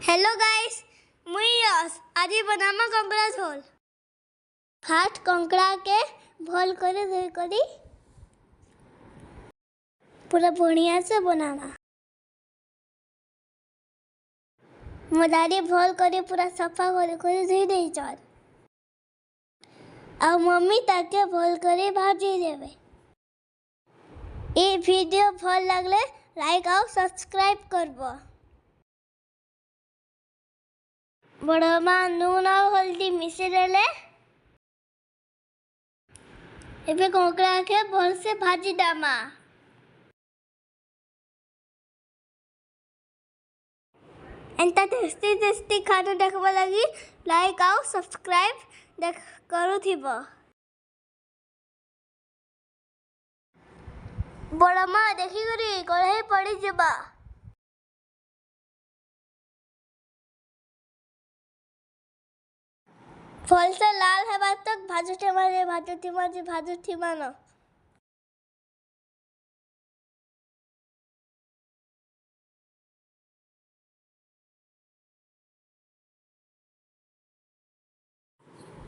Hello guys, मुई यश आज बनामा कंकड़ा झोल। फास्ट कंकड़ा के भोल करे धोई करी पूरा बढ़िया से बनाना। मदारी भोल करे पूरा सफा करे धोई दे चल और मम्मी ताके भोल करे भाजी देवे। ये वीडियो भल लगले लाइक और सब्सक्राइब करबो। बड़मा नून और हल्दी मिसे देले एबे कंकड़ा के भल से भाजी दामा। एंता टेस्टी खाना देखबा लगी लाइक और सब्सक्राइब करू थिबो। बड़मा देखी करी कढ़ाई पड़ी जबा। फल से लाल हेबा तक भाजू थिमानो।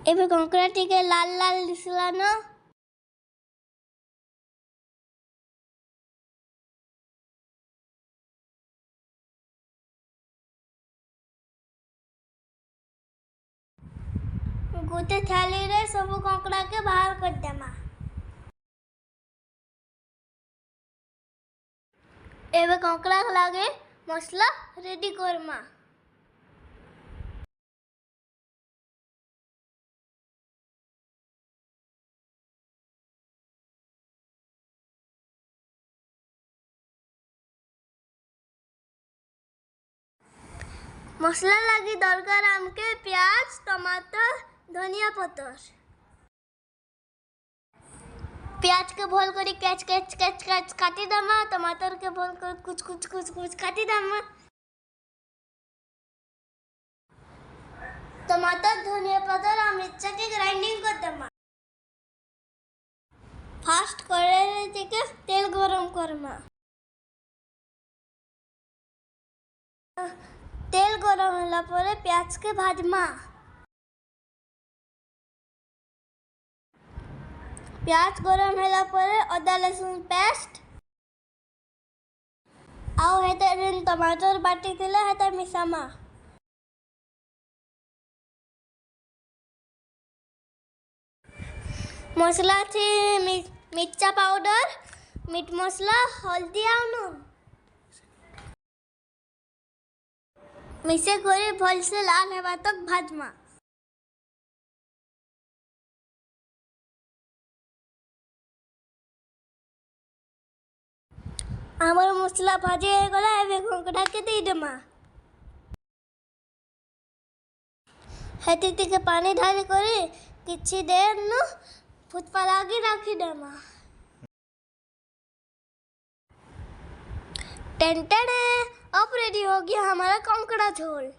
एबे कंकड़ा टिके लाल लाल दिसला न। गोटे थाली रे सब कंकड़ा के बाहर कर देमा। एबे कंकड़ा लागे मसला रेडी करमा। मसला लगी दरकार आमके प्याज टमाटर धनिया पत्तर। प्याज के भोल करी कैच काटी दामा। टमाटर के भोल कर कुछ काटी दामा। टमाटर धनिया पत्तर और मिर्चा के ग्राइंडिंग कर दामा। फास्ट कड़ाई रे तेल गरम करमा। तेल गरम होला परे प्याज के भाजमा। प्याज गरम होला परे अदा लहसुन पेस्ट आउ हेते टमाटर बाटी थिले हेते मिसामा। मसला थी मिर्चा पाउडर मीट मसला हल्दी और नून मिसे करे भल से लाल हेबा तक भाजमा। आमर मसला भाजी हो गला एबे कंकड़ा के दे देमा। हेती के पानी ढाली करी किछि देर न फुटपा लागी राखी देमा। टेंटेन अब रेडी हो गया हमारा कंकड़ा झोल।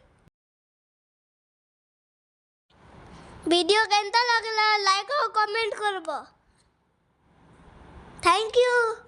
वीडियो कैसा लगला लाइक और कमेंट करबो। Thank you.